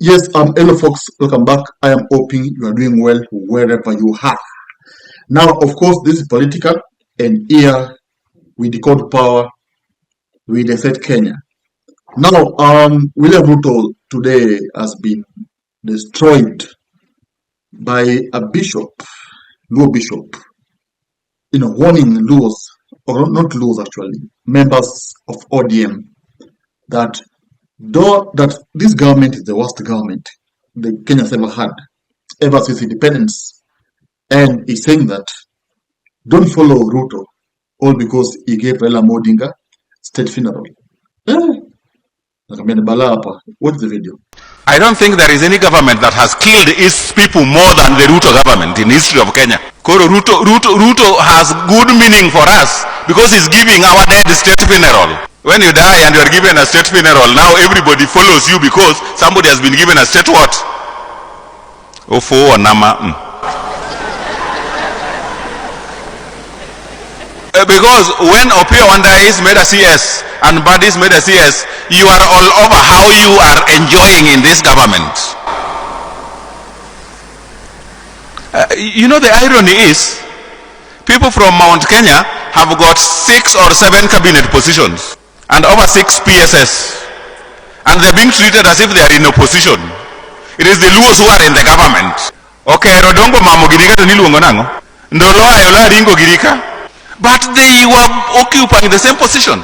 Yes, hello folks, welcome back. I am hoping you are doing well wherever you are. Now, of course, this is political, and here we decode power, we reset Kenya. Now, William Ruto today has been destroyed by a bishop, Luo bishop, warning Luos, or not Luos actually, members of ODM, that this government is the worst government the Kenya's ever had, ever since independence. And he's saying that don't follow Ruto, all because he gave Raila Odinga state funeral. What's the video? I don't think there is any government that has killed its people more than the Ruto government in history of Kenya. Ruto has good meaning for us because he's giving our dead state funeral. When you die and you are given a state funeral, now everybody follows you because somebody has been given a state what? Ofo or nama. Because when Opio Wanda is made a CS and Buddies made a CS, you are all over how you are enjoying in this government. The irony is, people from Mount Kenya have got 6 or 7 cabinet positions and over 6 PSS, and they're being treated as if they are in opposition. It is the Luos who are in the government. Okay, Rodongo Mamo Girika to Niluongo Nango. Ndolo Ayola Ringo Girika. But they were occupying the same position.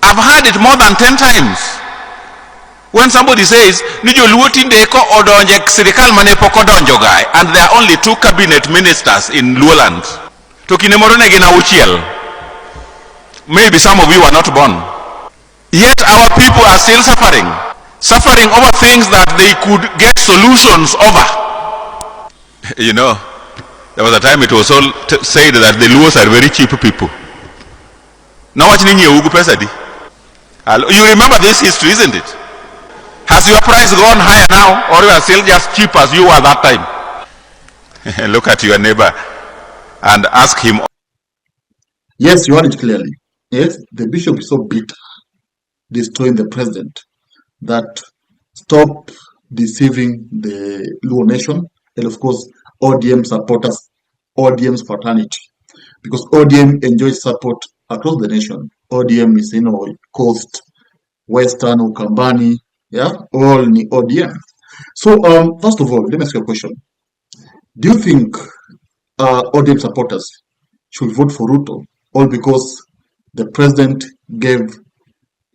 I've heard it more than 10 times. When somebody says, Nijo Luotindeko Odonjek Sirikal Manepoko Donjo guy, and there are only 2 cabinet ministers in Luoland. Tokinemorone Gina Uchiel. Maybe some of you are not born. Yet our people are still suffering over things that they could get solutions over. There was a time it was all said that the Luos are very cheap people. Now what you remember this history, isn't it? Has your price gone higher now, or you are still just cheap as you were that time? Look at your neighbor and ask him. Yes, you heard it clearly. Yes, the bishop is so bitter, destroying the president, that stop deceiving the Luo nation, and of course ODM supporters, ODM's fraternity, because ODM enjoys support across the nation. ODM is coast, western, Ukambani, all in ODM. So first of all, let me ask you a question. Do you think ODM supporters should vote for Ruto all because the president gave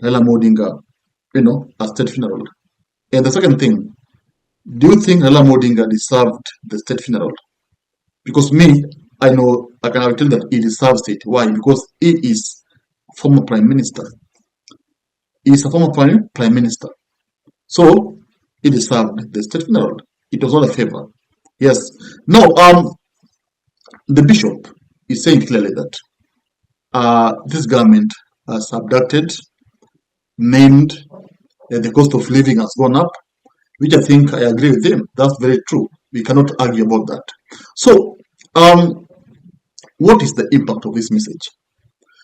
Raila Odinga, a state funeral? And the second thing, do you think Raila Odinga deserved the state funeral? Because I know, I can tell that he deserves it. Why? Because he is former prime minister. He is a former prime minister. So, he deserved the state funeral. It was not a favor. Yes. No, the bishop is saying clearly that this government has abducted, named, the cost of living has gone up, which I think I agree with him. That's very true. We cannot argue about that. So, what is the impact of this message?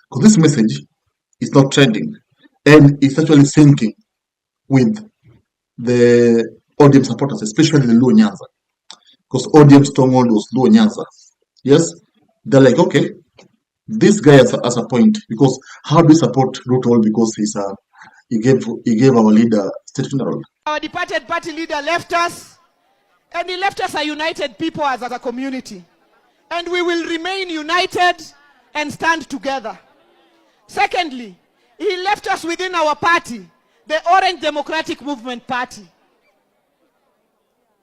Because this message is not trending, and it's actually sinking with the ODM supporters, especially the Luo Nyanza. Because ODM stronghold was Luo Nyanza. Yes? They're like, okay, this guy has a point, because how do we support Ruto? Because he gave our leader state funeral. Our departed party leader left us, and he left us a united people as a community. And we will remain united and stand together. Secondly, he left us within our party, the Orange Democratic Movement Party.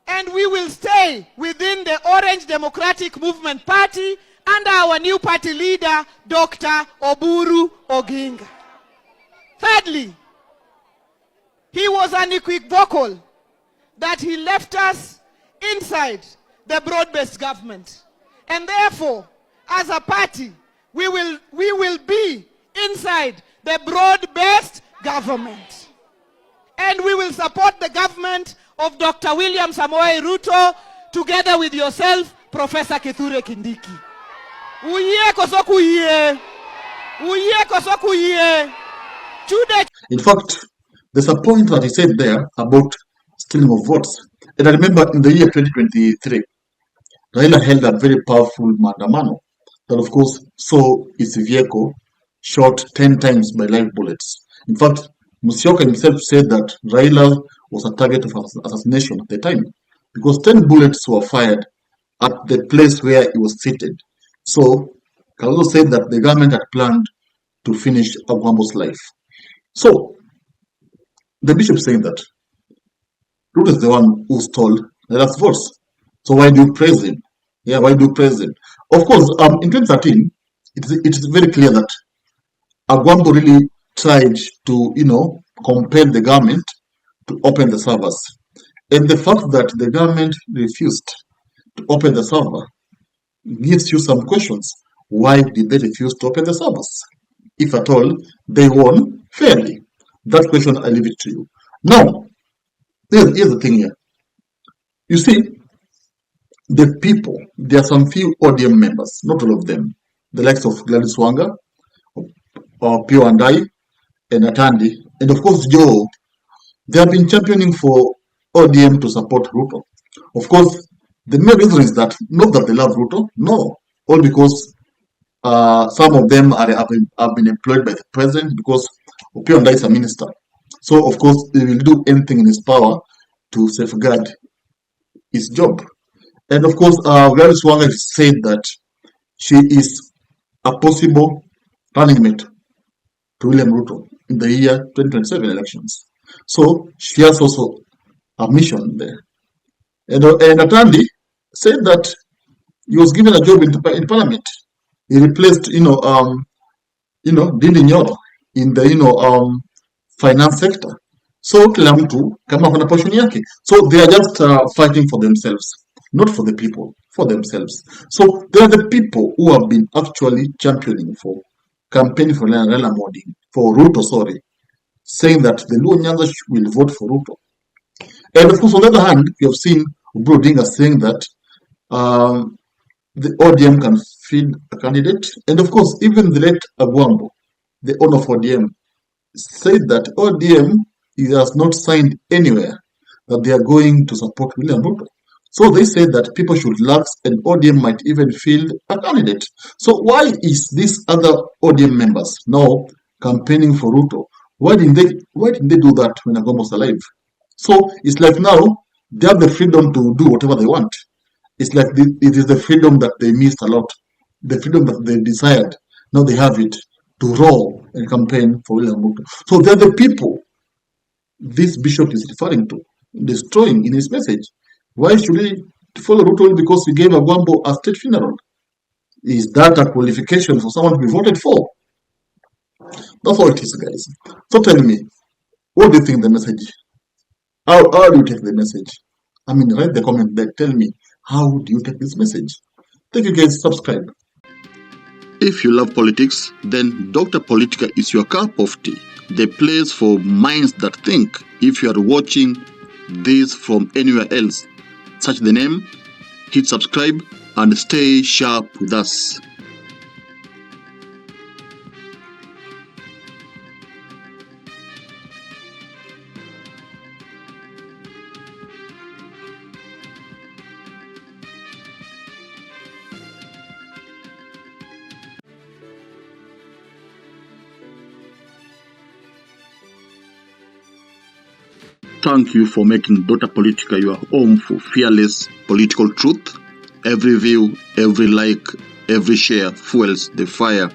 And we will stay within the Orange Democratic Movement Party under our new party leader, Dr. Oburu Oginga. Thirdly, he was unequivocal that he left us inside the broad-based government. And therefore, as a party, we will be inside the broad-based government. And we will support the government of Dr. William Samoei Ruto together with yourself, Professor Kithure Kindiki. Uye kosoku ye. Uye kosoku ye. In fact, there's a point that he said there about stealing of votes. And I remember in the year 2023, Raila held a very powerful maandamano that, of course, saw his vehicle shot 10 times by live bullets. In fact, Musyoka himself said that Raila was a target of assassination at the time because 10 bullets were fired at the place where he was seated. So, Kalonzo said that the government had planned to finish Agwambo's life. So, the bishop saying that Ruto is the one who stole Raila's votes. So why do you praise him? Yeah, why do you praise him? Of course, in 2013, it is very clear that Agwambo really tried to, compel the government to open the servers. And the fact that the government refused to open the server gives you some questions. Why did they refuse to open the servers? If at all, they won fairly. That question, I leave it to you. Now, here's the thing here. You see, the people, there are some few ODM members, not all of them, the likes of Gladys Wanga, or Pio Andai, and Atandi, and of course Joe, they have been championing for ODM to support Ruto. Of course, the main reason is that not that they love Ruto, no, all because some of them have been employed by the president because Pio Andai is a minister. So of course, he will do anything in his power to safeguard his job. And of course, Gladys Wanga said that she is a possible running mate to William Ruto in the year 2027 elections. So she has also a mission there. And Atandi said that he was given a job in parliament. He replaced, Dindi Nyoro in the, finance sector. So kila mtu kama kuna portion yake. So they are just fighting for themselves, not for the people, for themselves. So they are the people who have been actually championing for campaigning for Raila Odinga, for Ruto, saying that the Luo Nyanza will vote for Ruto. And of course, on the other hand, we have seen Odinga saying that the ODM can field a candidate. And of course, even the late Agwambo, the owner of ODM, said that ODM has not signed anywhere that they are going to support William Ruto. So they said that people should relax and ODM might even field a candidate. So why is these other ODM members now campaigning for Ruto? Why didn't they do that when Agwambo was alive? So it's like now they have the freedom to do whatever they want. It's like it is the freedom that they missed a lot, the freedom that they desired. Now they have it to roll and campaign for William Ruto. So they're the people this bishop is referring to, destroying in his message. Why should he follow Ruto because he gave Agwambo a state funeral? Is that a qualification for someone to be voted for? That's all it is, guys. So tell me, what do you think the message? How do you take the message? I mean, write the comment there. Tell me, how do you take this message? Thank you, guys. Subscribe. If you love politics, then Dr. Politica is your cup of tea. The place for minds that think. If you are watching this from anywhere else, search the name, hit subscribe, and stay sharp with us. Thank you for making Dr. Politica your home for fearless political truth. Every view, every like, every share fuels the fire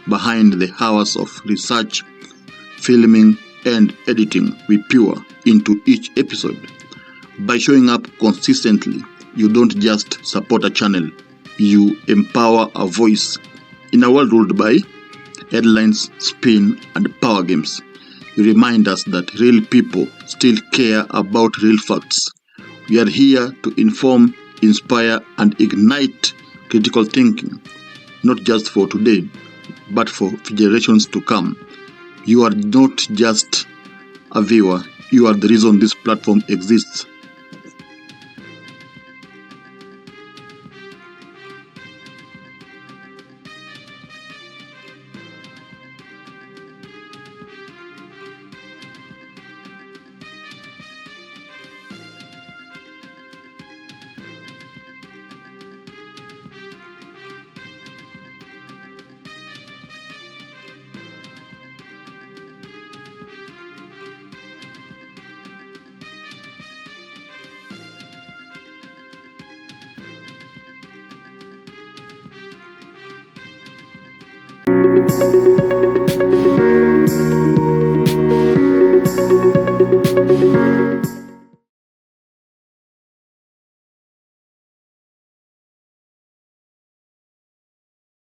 behind the hours of research, filming, and editing we pour into each episode. By showing up consistently, you don't just support a channel, you empower a voice. In a world ruled by headlines, spin, and power games, you remind us that real people still care about real facts. We are here to inform, inspire, and ignite critical thinking, not just for today, but for generations to come. You are not just a viewer, you are the reason this platform exists. Erupts.